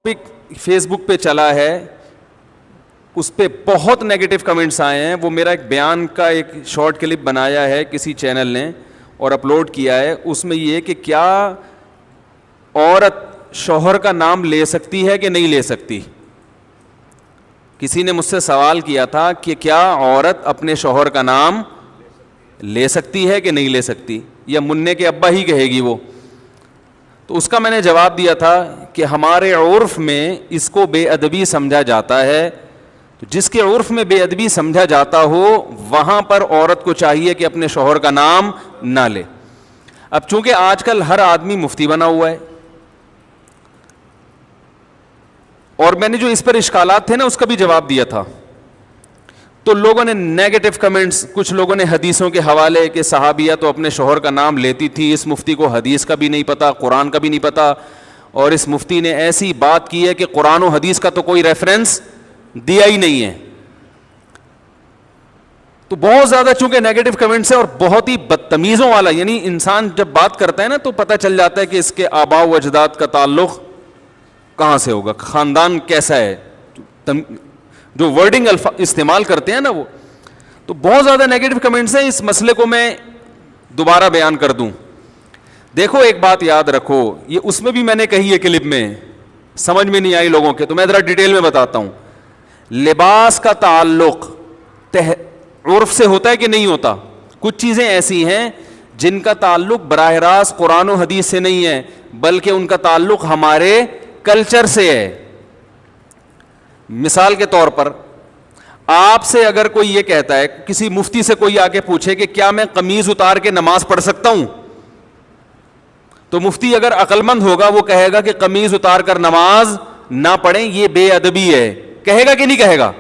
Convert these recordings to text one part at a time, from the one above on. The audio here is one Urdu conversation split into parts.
فیس بک پہ چلا ہے, اس پہ بہت نیگیٹو کمنٹس آئے ہیں. وہ میرا ایک بیان کا ایک شارٹ کلپ بنایا ہے کسی چینل نے اور اپلوڈ کیا ہے. اس میں یہ کہ کیا عورت شوہر کا نام لے سکتی ہے کہ نہیں لے سکتی. کسی نے مجھ سے سوال کیا تھا کہ کیا عورت اپنے شوہر کا نام لے سکتی ہے کہ نہیں لے سکتی, یا منع کے ابا ہی کہے گی وہ. تو اس کا میں نے جواب دیا تھا کہ ہمارے عرف میں اس کو بے ادبی سمجھا جاتا ہے. تو جس کے عرف میں بے ادبی سمجھا جاتا ہو وہاں پر عورت کو چاہیے کہ اپنے شوہر کا نام نہ لے. اب چونکہ آج کل ہر آدمی مفتی بنا ہوا ہے, اور میں نے جو اس پر اشکالات تھے نا اس کا بھی جواب دیا تھا, تو لوگوں نے نیگیٹو کمنٹس, کچھ لوگوں نے حدیثوں کے حوالے کہ صحابیہ تو اپنے شوہر کا نام لیتی تھی, اس مفتی کو حدیث کا بھی نہیں پتا, قرآن کا بھی نہیں پتا, اور اس مفتی نے ایسی بات کی ہے کہ قرآن و حدیث کا تو کوئی ریفرنس دیا ہی نہیں ہے. تو بہت زیادہ چونکہ نیگیٹو کمنٹس ہے اور بہت ہی بدتمیزوں والا, یعنی انسان جب بات کرتا ہے نا تو پتہ چل جاتا ہے کہ اس کے آباء و اجداد کا تعلق کہاں سے ہوگا, خاندان کیسا ہے, جو ورڈنگ استعمال کرتے ہیں نا وہ. تو بہت زیادہ نیگیٹو کمنٹس ہیں. اس مسئلے کو میں دوبارہ بیان کر دوں. دیکھو ایک بات یاد رکھو, یہ اس میں بھی میں نے کہی ہے کلپ میں, سمجھ میں نہیں آئی لوگوں کے, تو میں ذرا ڈیٹیل میں بتاتا ہوں. لباس کا تعلق عرف سے ہوتا ہے کہ نہیں ہوتا. کچھ چیزیں ایسی ہیں جن کا تعلق براہ راست قرآن و حدیث سے نہیں ہے, بلکہ ان کا تعلق ہمارے کلچر سے ہے. مثال کے طور پر آپ سے اگر کوئی یہ کہتا ہے, کسی مفتی سے کوئی آ کے پوچھے کہ کیا میں قمیض اتار کے نماز پڑھ سکتا ہوں, تو مفتی اگر عقل مند ہوگا وہ کہے گا کہ قمیض اتار کر نماز نہ پڑھیں, یہ بے ادبی ہے. کہے گا کہ نہیں کہے گا؟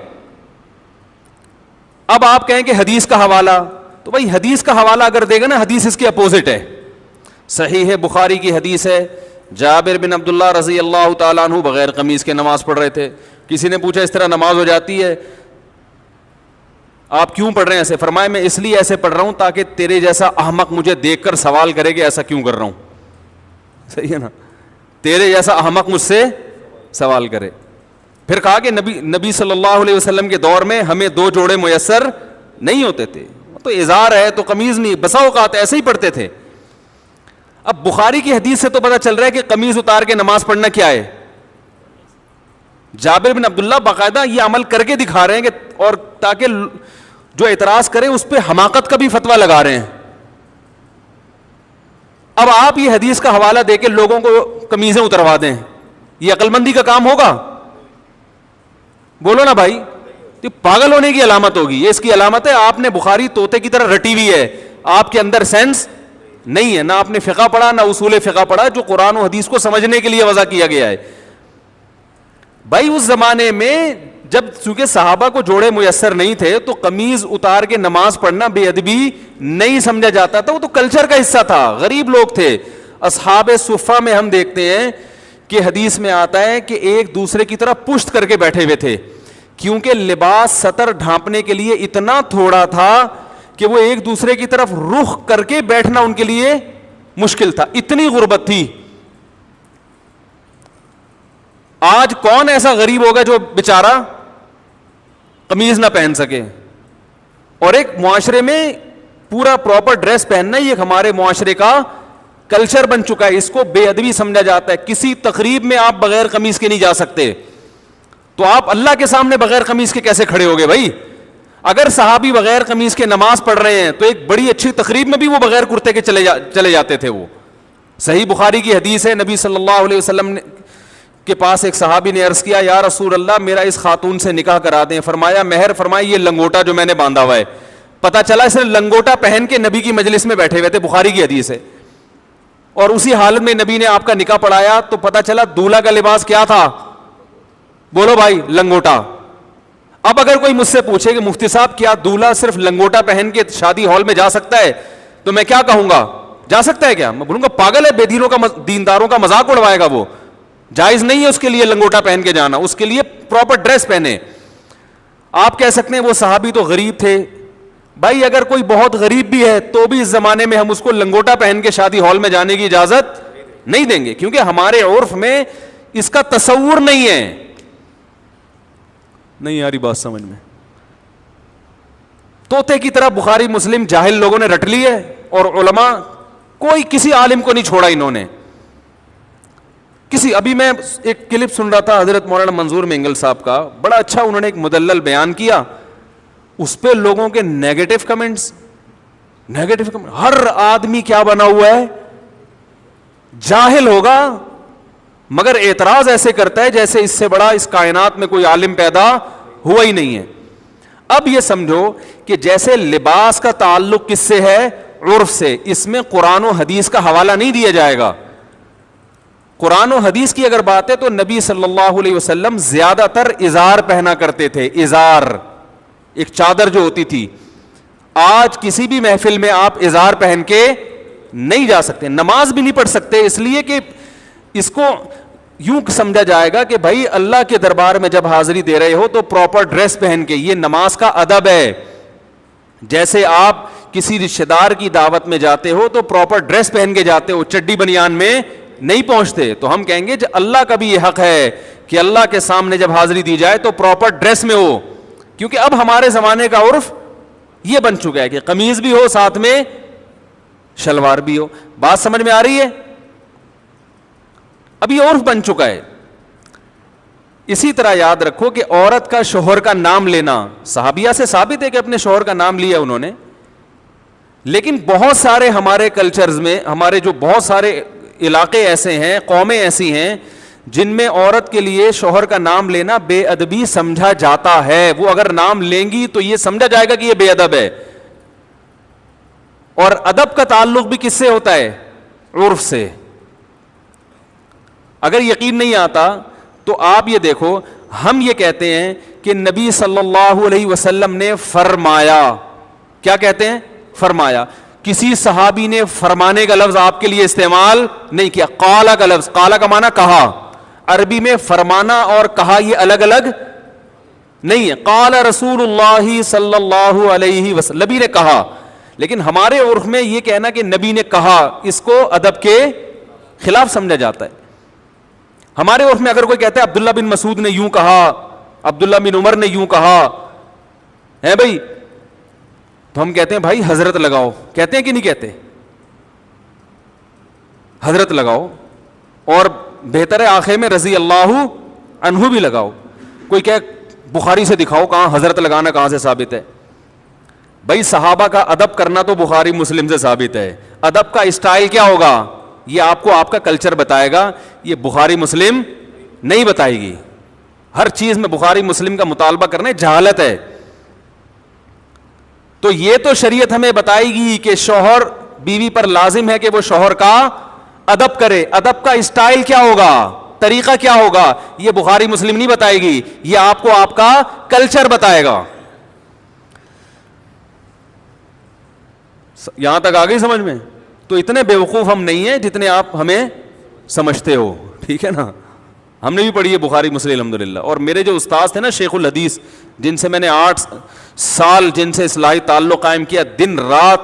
اب آپ کہیں کہ حدیث کا حوالہ, تو بھائی حدیث کا حوالہ اگر دے گا نا, حدیث اس کے اپوزٹ ہے. صحیح ہے, بخاری کی حدیث ہے, جابر بن عبداللہ رضی اللہ تعالیٰ عنہ بغیر قمیض کے نماز پڑھ رہے تھے. کسی نے پوچھا اس طرح نماز ہو جاتی ہے, آپ کیوں پڑھ رہے ہیں ایسے؟ فرمایا میں اس لیے ایسے پڑھ رہا ہوں تاکہ تیرے جیسا احمق مجھے دیکھ کر سوال کرے کہ ایسا کیوں کر رہا ہوں. صحیح ہے نا, تیرے جیسا احمق مجھ سے سوال کرے. پھر کہا کہ نبی صلی اللہ علیہ وسلم کے دور میں ہمیں 2 جوڑے میسر نہیں ہوتے تھے, تو ازار ہے تو قمیض نہیں, بسا اوقات ایسے ہی پڑھتے تھے. اب بخاری کی حدیث سے تو پتہ چل رہا ہے کہ قمیض اتار کے نماز پڑھنا کیا ہے. جابر بن عبداللہ باقاعدہ یہ عمل کر کے دکھا رہے ہیں کہ, اور تاکہ جو اعتراض کریں اس پہ حماقت کا بھی فتویٰ لگا رہے ہیں. اب آپ یہ حدیث کا حوالہ دے کے لوگوں کو قمیضیں اتروا دیں, یہ عقل مندی کا کام ہوگا؟ بولو نا بھائی, یہ پاگل ہونے کی علامت ہوگی. یہ اس کی علامت ہے آپ نے بخاری طوطے کی طرح رٹی ہوئی ہے, آپ کے اندر سینس نہیں ہے, نہ آپ نے فقہ پڑھا نہ اصول فقہ پڑھا جو قرآن و حدیث کو سمجھنے کے لیے وضع کیا گیا ہے. بھائی اس زمانے میں جب چونکہ صحابہ کو جوڑے میسر نہیں تھے تو قمیض اتار کے نماز پڑھنا بے ادبی نہیں سمجھا جاتا تھا, وہ تو کلچر کا حصہ تھا, غریب لوگ تھے. اصحاب صفہ میں ہم دیکھتے ہیں کہ حدیث میں آتا ہے کہ ایک دوسرے کی طرف پشت کر کے بیٹھے ہوئے تھے, کیونکہ لباس سطر ڈھانپنے کے لیے اتنا تھوڑا تھا کہ وہ ایک دوسرے کی طرف رخ کر کے بیٹھنا ان کے لیے مشکل تھا, اتنی غربت تھی. آج کون ایسا غریب ہوگا جو بیچارہ قمیض نہ پہن سکے؟ اور ایک معاشرے میں پورا پراپر ڈریس پہننا یہ ہمارے معاشرے کا کلچر بن چکا ہے, اس کو بے ادبی سمجھا جاتا ہے. کسی تقریب میں آپ بغیر قمیض کے نہیں جا سکتے, تو آپ اللہ کے سامنے بغیر قمیض کے کیسے کھڑے ہوگے بھائی؟ اگر صحابی بغیر قمیض کے نماز پڑھ رہے ہیں تو ایک بڑی اچھی تقریب میں بھی وہ بغیر کرتے کے چلے جاتے تھے. وہ صحیح بخاری کی حدیث ہے, نبی صلی اللہ علیہ وسلم کے پاس ایک صحابی نے عرض کیا, یا رسول اللہ میرا اس خاتون سے نکاح کرا دیں. فرمایا مہر, فرمایا یہ لنگوٹا جو میں نے باندھا ہوا ہے. پتا چلا اس نے لنگوٹا پہن کے نبی کی مجلس میں بیٹھے ہوئے تھے, بخاری کی حدیث ہے, اور اسی حالت میں نبی نے آپ کا نکاح پڑھایا تو پتا چلا دولہا کا لباس کیا تھا؟ بولو بھائی, لنگوٹا. اب اگر کوئی مجھ سے پوچھے کہ مفتی صاحب کیا دولہا صرف لنگوٹا پہن کے شادی ہال میں جا سکتا ہے, تو میں کیا کہوں گا؟ جا سکتا ہے کیا؟ میں بولوں گا پاگل ہے, بے دینوں کا دینداروں کا مذاق اڑوائے گا. وہ جائز نہیں ہے اس کے لیے لنگوٹا پہن کے جانا, اس کے لیے پراپر ڈریس پہنے. آپ کہہ سکتے ہیں وہ صحابی تو غریب تھے. بھائی اگر کوئی بہت غریب بھی ہے تو بھی اس زمانے میں ہم اس کو لنگوٹا پہن کے شادی ہال میں جانے کی اجازت نہیں دیں گے, کیونکہ ہمارے عرف میں اس کا تصور نہیں ہے. نہیں یاری بات سمجھ میں؟ طوطے کی طرح بخاری مسلم جاہل لوگوں نے رٹ لی ہے, اور علماء کوئی کسی عالم کو نہیں چھوڑا انہوں نے. ابھی میں ایک کلپ سن رہا تھا حضرت مولانا منظور مینگل صاحب کا, بڑا اچھا انہوں نے ایک مدلل بیان کیا, اس پہ لوگوں کے نیگیٹو کمنٹس. ہر آدمی کیا بنا ہوا ہے, جاہل ہوگا, مگر اعتراض ایسے کرتا ہے جیسے اس سے بڑا اس کائنات میں کوئی عالم پیدا ہوا ہی نہیں ہے. اب یہ سمجھو کہ جیسے لباس کا تعلق کس سے ہے, عرف سے, اس میں قرآن و حدیث کا حوالہ نہیں دیا جائے گا. قرآن و حدیث کی اگر بات ہے تو نبی صلی اللہ علیہ وسلم زیادہ تر ازار پہنا کرتے تھے. ازار ایک چادر جو ہوتی تھی. آج کسی بھی محفل میں آپ ازار پہن کے نہیں جا سکتے, نماز بھی نہیں پڑھ سکتے, اس لیے کہ اس کو یوں سمجھا جائے گا کہ بھائی اللہ کے دربار میں جب حاضری دے رہے ہو تو پراپر ڈریس پہن کے, یہ نماز کا ادب ہے. جیسے آپ کسی رشتہ دار کی دعوت میں جاتے ہو تو پراپر ڈریس پہن کے جاتے ہو, چڈی بنیان میں نہیں پہنچتے. تو ہم کہیں گے کہ اللہ کا بھی یہ حق ہے کہ اللہ کے سامنے جب حاضری دی جائے تو پراپر ڈریس میں ہو, کیونکہ اب ہمارے زمانے کا عرف یہ بن چکا ہے کہ قمیض بھی ہو, ساتھ میں شلوار بھی ہو. بات سمجھ میں آ رہی ہے؟ اب یہ عرف بن چکا ہے. اسی طرح یاد رکھو کہ عورت کا شوہر کا نام لینا صحابیہ سے ثابت ہے کہ اپنے شوہر کا نام لیا انہوں نے, لیکن بہت سارے ہمارے کلچرز میں, ہمارے جو بہت سارے علاقے ایسے ہیں, قومیں ایسی ہیں جن میں عورت کے لیے شوہر کا نام لینا بے ادبی سمجھا جاتا ہے. وہ اگر نام لیں گی تو یہ سمجھا جائے گا کہ یہ بے ادب ہے. اور ادب کا تعلق بھی کس سے ہوتا ہے؟ عرف سے. اگر یقین نہیں آتا تو آپ یہ دیکھو, ہم یہ کہتے ہیں کہ نبی صلی اللہ علیہ وسلم نے فرمایا. کیا کہتے ہیں؟ فرمایا. کسی صحابی نے فرمانے کا لفظ آپ کے لیے استعمال نہیں کیا. قالا کا لفظ, قالا کا معنی کہا. عربی میں فرمانا اور کہا یہ الگ الگ نہیں ہے. قال رسول اللہ صلی اللہ علیہ وسلم, نبی نے کہا. لیکن ہمارے عرف میں یہ کہنا کہ نبی نے کہا, اس کو ادب کے خلاف سمجھا جاتا ہے. ہمارے عرف میں اگر کوئی کہتا ہے عبداللہ بن مسعود نے یوں کہا, عبداللہ بن عمر نے یوں کہا ہے بھائی, تو ہم کہتے ہیں بھائی حضرت لگاؤ. کہتے ہیں کہ نہیں کہتے؟ حضرت لگاؤ, اور بہتر ہے آخر میں رضی اللہ عنہ بھی لگاؤ. کوئی کہ بخاری سے دکھاؤ کہاں حضرت لگانا کہاں سے ثابت ہے. بھائی صحابہ کا ادب کرنا تو بخاری مسلم سے ثابت ہے. ادب کا اسٹائل کیا ہوگا یہ آپ کو آپ کا کلچر بتائے گا, یہ بخاری مسلم نہیں بتائے گی. ہر چیز میں بخاری مسلم کا مطالبہ کرنا جہالت ہے. تو یہ تو شریعت ہمیں بتائے گی کہ شوہر بیوی پر لازم ہے کہ وہ شوہر کا ادب کرے. ادب کا اسٹائل کیا ہوگا, طریقہ کیا ہوگا, یہ بخاری مسلم نہیں بتائے گی, یہ آپ کو آپ کا کلچر بتائے گا. یہاں تک آ گئی سمجھ میں؟ تو اتنے بیوقوف ہم نہیں ہیں جتنے آپ ہمیں سمجھتے ہو, ٹھیک ہے نا. ہم نے بھی پڑھی ہے بخاری مسلم الحمدللہ. اور میرے جو استاد تھے نا شیخ الحدیث, جن سے میں نے 8 سال جن سے اصلاحی تعلق قائم کیا, دن رات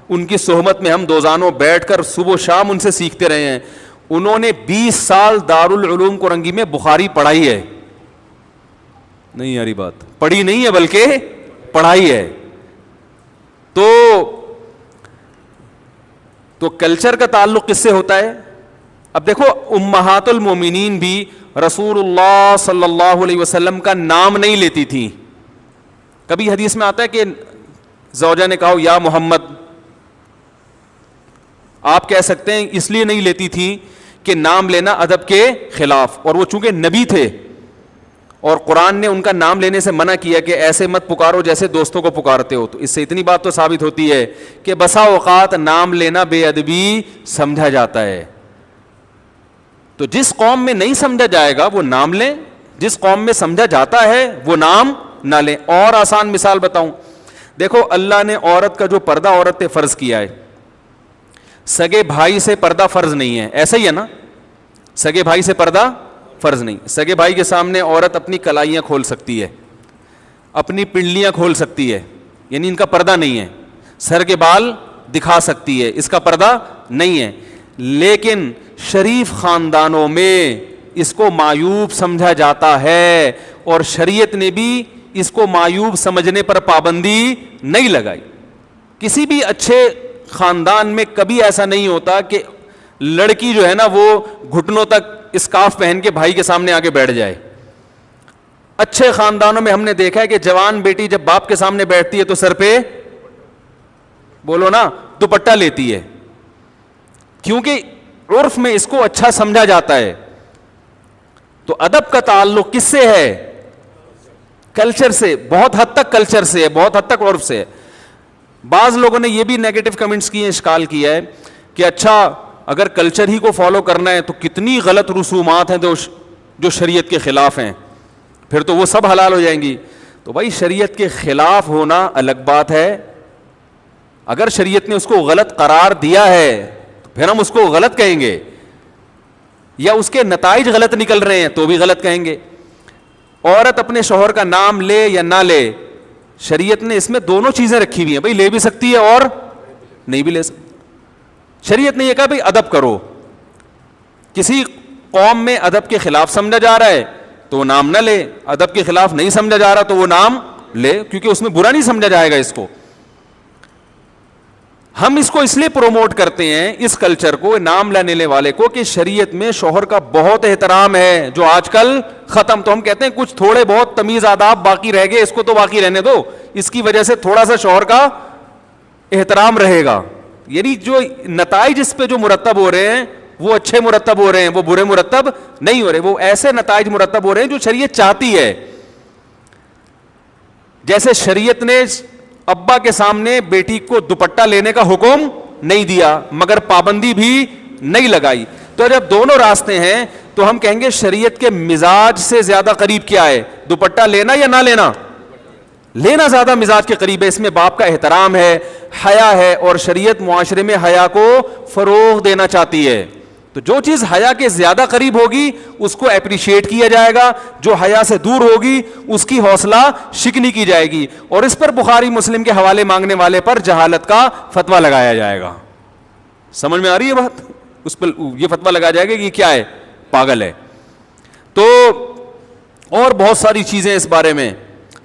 ان کی صحبت میں ہم دوزانوں بیٹھ کر صبح و شام ان سے سیکھتے رہے ہیں. انہوں نے 20 سال دارالعلوم کورنگی میں بخاری پڑھائی ہے. نہیں یاری بات, پڑھی نہیں ہے بلکہ پڑھائی ہے. تو کلچر کا تعلق کس سے ہوتا ہے؟ اب دیکھو امہات المومنین بھی رسول اللہ صلی اللہ علیہ وسلم کا نام نہیں لیتی تھی. کبھی حدیث میں آتا ہے کہ زوجہ نے کہا یا محمد, آپ کہہ سکتے ہیں اس لیے نہیں لیتی تھی کہ نام لینا ادب کے خلاف, اور وہ چونکہ نبی تھے اور قرآن نے ان کا نام لینے سے منع کیا کہ ایسے مت پکارو جیسے دوستوں کو پکارتے ہو. تو اس سے اتنی بات تو ثابت ہوتی ہے کہ بسا اوقات نام لینا بے ادبی سمجھا جاتا ہے. تو جس قوم میں نہیں سمجھا جائے گا وہ نام لیں, جس قوم میں سمجھا جاتا ہے وہ نام نہ لیں. اور آسان مثال بتاؤں, دیکھو اللہ نے عورت کا جو پردہ عورت پہ فرض کیا ہے, سگے بھائی سے پردہ فرض نہیں ہے, ایسا ہی ہے نا. سگے بھائی سے پردہ فرض نہیں. سگے بھائی کے سامنے عورت اپنی کلائیاں کھول سکتی ہے, اپنی پنڈلیاں کھول سکتی ہے, یعنی ان کا پردہ نہیں ہے. سر کے بال دکھا سکتی ہے, اس کا پردہ نہیں ہے. لیکن شریف خاندانوں میں اس کو معیوب سمجھا جاتا ہے, اور شریعت نے بھی اس کو معیوب سمجھنے پر پابندی نہیں لگائی. کسی بھی اچھے خاندان میں کبھی ایسا نہیں ہوتا کہ لڑکی جو ہے نا وہ گھٹنوں تک اسکارف پہن کے بھائی کے سامنے آ کے بیٹھ جائے. اچھے خاندانوں میں ہم نے دیکھا ہے کہ جوان بیٹی جب باپ کے سامنے بیٹھتی ہے تو سر پہ, بولو نا, دوپٹہ لیتی ہے, کیونکہ عرف میں اس کو اچھا سمجھا جاتا ہے. تو ادب کا تعلق کس سے ہے؟ کلچر سے, بہت حد تک کلچر سے ہے, بہت حد تک عرف سے ہے. بعض لوگوں نے یہ بھی نیگیٹو کمنٹس کیے, اشکال کیا ہے کہ اچھا اگر کلچر ہی کو فالو کرنا ہے تو کتنی غلط رسومات ہیں جو شریعت کے خلاف ہیں, پھر تو وہ سب حلال ہو جائیں گی. تو بھائی شریعت کے خلاف ہونا الگ بات ہے, اگر شریعت نے اس کو غلط قرار دیا ہے تو پھر ہم اس کو غلط کہیں گے, یا اس کے نتائج غلط نکل رہے ہیں تو بھی غلط کہیں گے. عورت اپنے شوہر کا نام لے یا نہ لے, شریعت نے اس میں دونوں چیزیں رکھی ہوئی ہیں, بھائی لے بھی سکتی ہے اور نہیں بھی لے سکتی. شریعت نے یہ کہا بھائی ادب کرو, کسی قوم میں ادب کے خلاف سمجھا جا رہا ہے تو وہ نام نہ لے, ادب کے خلاف نہیں سمجھا جا رہا تو وہ نام لے, کیونکہ اس میں برا نہیں سمجھا جائے گا اس کو. ہم اس کو اس لیے پروموٹ کرتے ہیں اس کلچر کو, نام لینے والے کو, کہ شریعت میں شوہر کا بہت احترام ہے جو آج کل ختم. تو ہم کہتے ہیں کچھ تھوڑے بہت تمیز آداب باقی رہ گئے, اس کو تو باقی رہنے دو, اس کی وجہ سے تھوڑا سا شوہر کا احترام رہے گا. یعنی جو نتائج اس پہ جو مرتب ہو رہے ہیں وہ اچھے مرتب ہو رہے ہیں, وہ برے مرتب نہیں ہو رہے, وہ ایسے نتائج مرتب ہو رہے ہیں جو شریعت چاہتی ہے. جیسے شریعت نے ابا کے سامنے بیٹی کو دوپٹہ لینے کا حکم نہیں دیا مگر پابندی بھی نہیں لگائی. تو جب دونوں راستے ہیں تو ہم کہیں گے شریعت کے مزاج سے زیادہ قریب کیا ہے, دوپٹہ لینا یا نہ لینا؟ لینا زیادہ مزاج کے قریب ہے. اس میں باپ کا احترام ہے, حیا ہے, اور شریعت معاشرے میں حیا کو فروغ دینا چاہتی ہے. تو جو چیز حیا کے زیادہ قریب ہوگی اس کو اپریشیٹ کیا جائے گا, جو حیا سے دور ہوگی اس کی حوصلہ شکنی کی جائے گی, اور اس پر بخاری مسلم کے حوالے مانگنے والے پر جہالت کا فتویٰ لگایا جائے گا. سمجھ میں آ رہی ہے بات؟ اس پر یہ فتویٰ لگایا جائے گا کہ یہ کیا ہے, پاگل ہے. تو اور بہت ساری چیزیں اس بارے میں.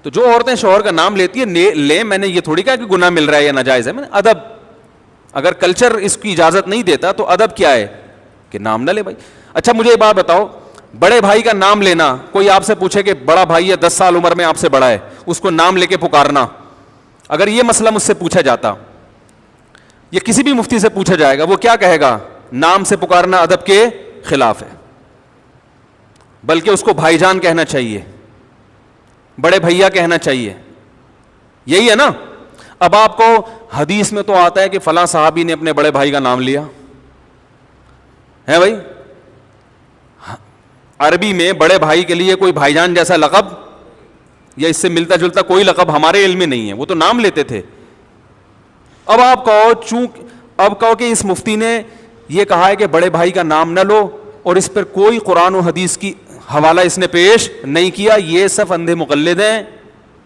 تو جو عورتیں شوہر کا نام لیتی ہیں لیں, میں نے یہ تھوڑی کہا کہ گناہ مل رہا ہے یا ناجائز ہے, میں نے ادب, اگر کلچر اس کی اجازت نہیں دیتا تو ادب کیا ہے کہ نام نہ لے بھائی. اچھا مجھے یہ بات بتاؤ, بڑے بھائی کا نام لینا, کوئی آپ سے پوچھے کہ بڑا بھائی ہے 10 سال عمر میں آپ سے بڑا ہے, اس کو نام لے کے پکارنا, اگر یہ مسئلہ مجھ سے پوچھا جاتا یا کسی بھی مفتی سے پوچھا جائے گا, وہ کیا کہے گا؟ نام سے پکارنا ادب کے خلاف ہے, بلکہ اس کو بھائی جان کہنا چاہیے, بڑے بھیا کہنا چاہیے, یہی ہے نا. اب آپ کو حدیث میں تو آتا ہے کہ فلاں صحابی نے اپنے بڑے بھائی کا نام لیا ہے بھائی, عربی میں بڑے بھائی کے لیے کوئی بھائی جان جیسا لقب یا اس سے ملتا جلتا کوئی لقب ہمارے علم میں نہیں ہے, وہ تو نام لیتے تھے. اب آپ کہو کہ اس مفتی نے یہ کہا ہے کہ بڑے بھائی کا نام نہ لو, اور اس پر کوئی قرآن و حدیث کی حوالہ اس نے پیش نہیں کیا, یہ سب اندھے مقلد ہیں,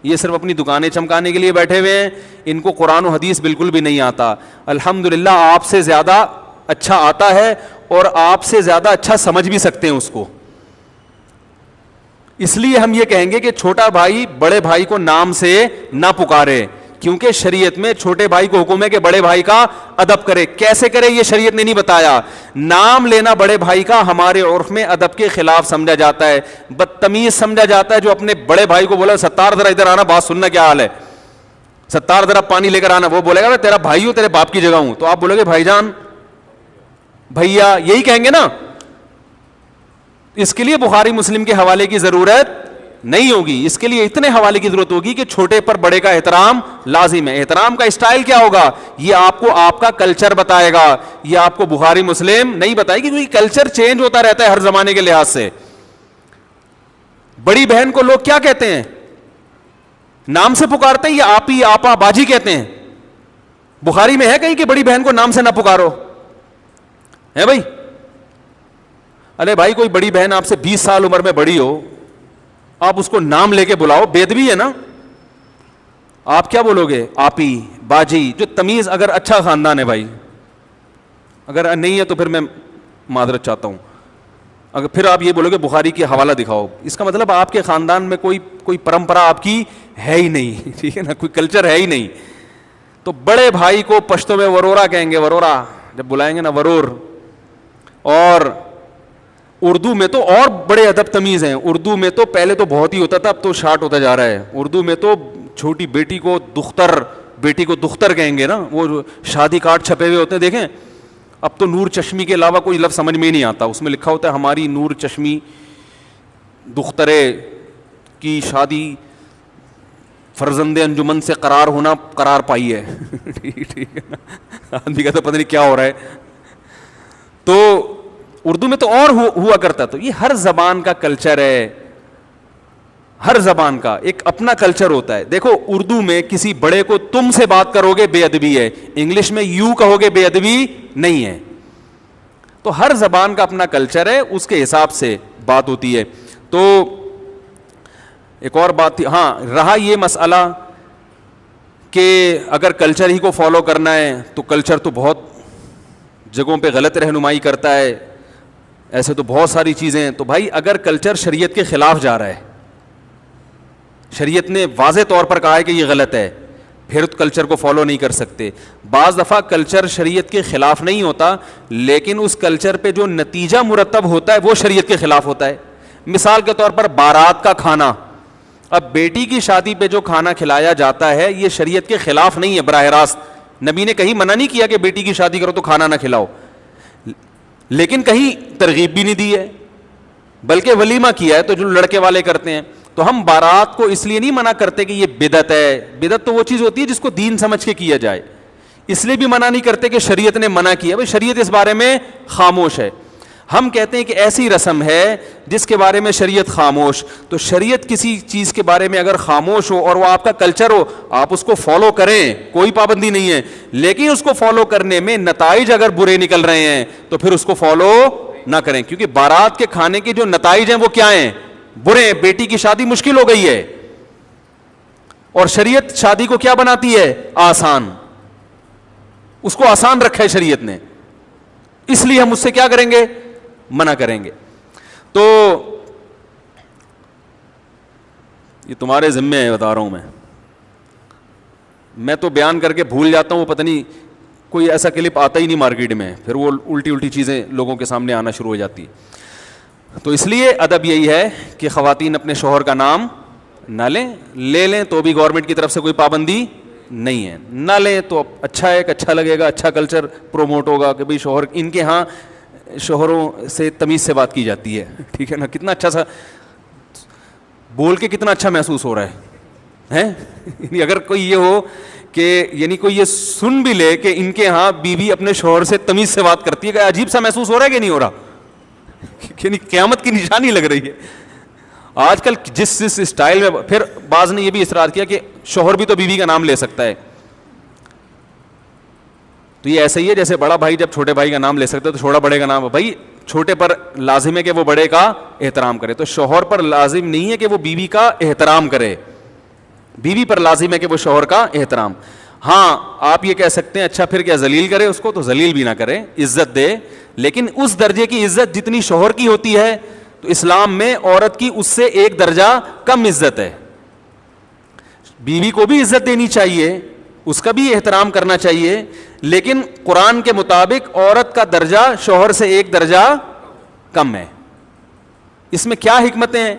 یہ صرف اپنی دکانیں چمکانے کے لیے بیٹھے ہوئے ہیں, ان کو قرآن و حدیث بالکل بھی نہیں آتا. الحمدللہ آپ سے زیادہ اچھا آتا ہے, اور آپ سے زیادہ اچھا سمجھ بھی سکتے ہیں اس کو. اس لیے ہم یہ کہیں گے کہ چھوٹا بھائی بڑے بھائی کو نام سے نہ پکارے, کیونکہ شریعت میں چھوٹے بھائی کو حکم ہے کہ بڑے بھائی کا ادب کرے. کیسے کرے یہ شریعت نے نہیں بتایا. نام لینا بڑے بھائی کا ہمارے عرف میں ادب کے خلاف سمجھا جاتا ہے, بدتمیز سمجھا جاتا ہے. جو اپنے بڑے بھائی کو بولا ستار ذرا ادھر آنا, بات سننا کیا حال ہے, ستار ذرا پانی لے کر آنا, وہ بولے گا تیرا بھائی ہوں, تیرے باپ کی جگہ ہوں, تو آپ بولو گے بھائی جان, بھیا, یہی کہیں گے نا. اس کے لیے بخاری مسلم کے حوالے کی ضرورت نہیں ہوگی, اس کے لیے اتنے حوالے کی ضرورت ہوگی کہ چھوٹے پر بڑے کا احترام لازم ہے. احترام کا اسٹائل کیا ہوگا یہ آپ کو آپ کا کلچر بتائے گا, یہ آپ کو بخاری مسلم نہیں بتائے گی, کیونکہ کلچر چینج ہوتا رہتا ہے ہر زمانے کے لحاظ سے. بڑی بہن کو لوگ کیا کہتے ہیں, نام سے پکارتے ہیں یا آپی آپا باجی کہتے ہیں؟ بخاری میں ہے کہیں کہ بڑی بہن کو نام سے نہ پکارو ہے بھائی؟ ارے بھائی کوئی بڑی بہن آپ سے 20 سال عمر میں بڑی ہو, آپ اس کو نام لے کے بلاؤ, بے ادبی ہے نا. آپ کیا بولو گے؟ آپی باجی. جو تمیز, اگر اچھا خاندان ہے بھائی, اگر نہیں ہے تو پھر میں معذرت چاہتا ہوں, اگر پھر آپ یہ بولو گے بخاری کی حوالہ دکھاؤ, اس کا مطلب آپ کے خاندان میں کوئی پرمپرا آپ کی ہے ہی نہیں, ٹھیک ہے نا, کوئی کلچر ہے ہی نہیں. تو بڑے بھائی کو پشتو میں ورورا کہیں گے, ورورا جب بلائیں گے نا ورور. اور اردو میں تو اور بڑے ادب تمیز ہیں. اردو میں تو پہلے تو بہت ہی ہوتا تھا, اب تو شارٹ ہوتا جا رہا ہے. اردو میں تو چھوٹی بیٹی کو دختر, بیٹی کو دختر کہیں گے نا, وہ شادی کارڈ چھپے ہوئے ہوتے ہیں دیکھیں. اب تو نور چشمی کے علاوہ کوئی لفظ سمجھ میں ہی نہیں آتا, اس میں لکھا ہوتا ہے ہماری نور چشمی دخترے کی شادی فرزند انجمن سے قرار ہونا قرار پائی ہے. ٹھیک ہے نا, آدمی کا تو پتہ نہیں کیا ہو رہا ہے. تو اردو میں تو اور ہوا کرتا. تو یہ ہر زبان کا کلچر ہے, ہر زبان کا ایک اپنا کلچر ہوتا ہے. دیکھو اردو میں کسی بڑے کو تم سے بات کرو گے بے ادبی ہے, انگلش میں یو کہو گے بے ادبی نہیں ہے. تو ہر زبان کا اپنا کلچر ہے, اس کے حساب سے بات ہوتی ہے. تو ایک اور بات تھی, ہاں رہا یہ مسئلہ کہ اگر کلچر ہی کو فالو کرنا ہے تو کلچر تو بہت جگہوں پہ غلط رہنمائی کرتا ہے, ایسے تو بہت ساری چیزیں ہیں. تو بھائی اگر کلچر شریعت کے خلاف جا رہا ہے, شریعت نے واضح طور پر کہا ہے کہ یہ غلط ہے, پھر کلچر کو فالو نہیں کر سکتے. بعض دفعہ کلچر شریعت کے خلاف نہیں ہوتا, لیکن اس کلچر پہ جو نتیجہ مرتب ہوتا ہے وہ شریعت کے خلاف ہوتا ہے. مثال کے طور پر بارات کا کھانا, اب بیٹی کی شادی پہ جو کھانا کھلایا جاتا ہے یہ شریعت کے خلاف نہیں ہے براہ راست. نبی نے کہیں منع نہیں کیا کہ بیٹی کی شادی کرو تو کھانا نہ کھلاؤ, لیکن کہیں ترغیب بھی نہیں دی ہے, بلکہ ولیمہ کیا ہے تو جو لڑکے والے کرتے ہیں. تو ہم بارات کو اس لیے نہیں منع کرتے کہ یہ بدعت ہے, بدعت تو وہ چیز ہوتی ہے جس کو دین سمجھ کے کیا جائے, اس لیے بھی منع نہیں کرتے کہ شریعت نے منع کیا. بھائی شریعت اس بارے میں خاموش ہے. ہم کہتے ہیں کہ ایسی رسم ہے جس کے بارے میں شریعت خاموش. تو شریعت کسی چیز کے بارے میں اگر خاموش ہو اور وہ آپ کا کلچر ہو, آپ اس کو فالو کریں, کوئی پابندی نہیں ہے, لیکن اس کو فالو کرنے میں نتائج اگر برے نکل رہے ہیں تو پھر اس کو فالو نہ کریں. کیونکہ بارات کے کھانے کے جو نتائج ہیں وہ کیا ہیں, برے ہیں. بیٹی کی شادی مشکل ہو گئی ہے, اور شریعت شادی کو کیا بناتی ہے, آسان. اس کو آسان رکھا ہے شریعت نے, اس لیے ہم اس سے کیا کریں گے, منع کریں گے. تو یہ تمہارے ذمے ہے, بتا رہا ہوں میں تو بیان کر کے بھول جاتا ہوں, وہ پتہ نہیں کوئی ایسا کلپ آتا ہی نہیں مارکیٹ میں, پھر وہ الٹی چیزیں لوگوں کے سامنے آنا شروع ہو جاتی. تو اس لیے ادب یہی ہے کہ خواتین اپنے شوہر کا نام نہ لے لیں تو بھی گورنمنٹ کی طرف سے کوئی پابندی نہیں ہے, نہ لیں تو اچھا ہے, کہ اچھا لگے گا, اچھا کلچر پروموٹ ہوگا کہ بھئی شوہر, ان کے ہاں شوہروں سے تمیز سے بات کی جاتی ہے, ٹھیک ہے نا. کتنا اچھا سا بول کے کتنا اچھا محسوس ہو رہا ہے. یعنی اگر کوئی یہ ہو کہ یعنی کوئی یہ سن بھی لے کہ ان کے ہاں بیوی اپنے شوہر سے تمیز سے بات کرتی ہے, کہ عجیب سا محسوس ہو رہا ہے کہ نہیں ہو رہا, یعنی قیامت کی نشانی لگ رہی ہے آج کل جس اسٹائل میں. پھر بعض نے یہ بھی اصرار کیا کہ شوہر بھی تو بیوی کا نام لے سکتا ہے. تو یہ ایسا ہی ہے جیسے بڑا بھائی جب چھوٹے بھائی کا نام لے سکتا ہے تو چھوٹا بڑے کا نام. بھائی چھوٹے پر لازم ہے کہ وہ بڑے کا احترام کرے, تو شوہر پر لازم نہیں ہے کہ وہ بیوی کا احترام کرے, بیوی پر لازم ہے کہ وہ شوہر کا احترام. ہاں آپ یہ کہہ سکتے ہیں اچھا پھر کیا ذلیل کرے اس کو, تو ذلیل بھی نہ کرے, عزت دے, لیکن اس درجے کی عزت جتنی شوہر کی ہوتی ہے تو اسلام میں عورت کی اس سے ایک درجہ کم عزت ہے. بیوی کو بھی عزت دینی چاہیے, اس کا بھی احترام کرنا چاہیے, لیکن قرآن کے مطابق عورت کا درجہ شوہر سے ایک درجہ کم ہے. اس میں کیا حکمتیں ہیں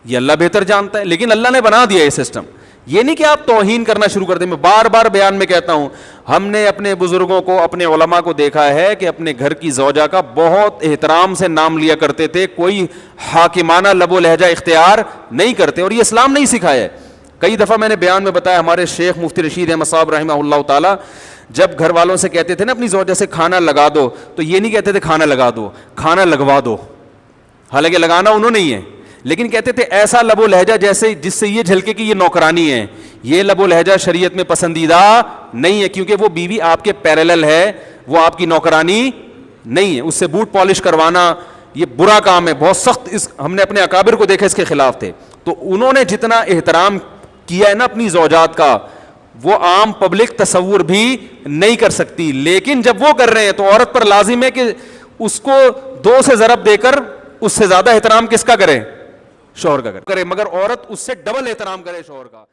یہ اللہ بہتر جانتا ہے, لیکن اللہ نے بنا دیا یہ سسٹم. یہ نہیں کہ آپ توہین کرنا شروع کر دیں. میں بار بار بیان میں کہتا ہوں, ہم نے اپنے بزرگوں کو, اپنے علماء کو دیکھا ہے کہ اپنے گھر کی زوجہ کا بہت احترام سے نام لیا کرتے تھے, کوئی حاکمانہ لب و لہجہ اختیار نہیں کرتے, اور یہ اسلام نہیں سکھایا ہے. کئی دفعہ میں نے بیان میں بتایا, ہمارے شیخ مفتی رشید احمد صاحب رحمہ اللہ تعالی جب گھر والوں سے کہتے تھے نا اپنی زوجہ سے کھانا لگا دو, تو یہ نہیں کہتے تھے کھانا لگا دو, کھانا لگوا دو. حالانکہ لگانا انہوں نے ہی ہے, لیکن کہتے تھے ایسا لب و لہجہ جیسے جس سے یہ جھلکے کہ یہ نوکرانی ہے. یہ لب و لہجہ شریعت میں پسندیدہ نہیں ہے, کیونکہ وہ بیوی آپ کے پیرالل ہے, وہ آپ کی نوکرانی نہیں ہے. اس سے بوٹ پالش کروانا یہ برا کام ہے, بہت سخت. ہم نے اپنے اکابر کو دیکھا اس کے خلاف تھے. تو انہوں نے جتنا احترام کیا ہے نا اپنی زوجات کا, وہ عام پبلک تصور بھی نہیں کر سکتی. لیکن جب وہ کر رہے ہیں تو عورت پر لازم ہے کہ اس کو 2 سے ضرب دے کر اس سے زیادہ احترام کس کا کرے؟ شوہر کا کرے، مگر عورت اس سے ڈبل احترام کرے شوہر کا.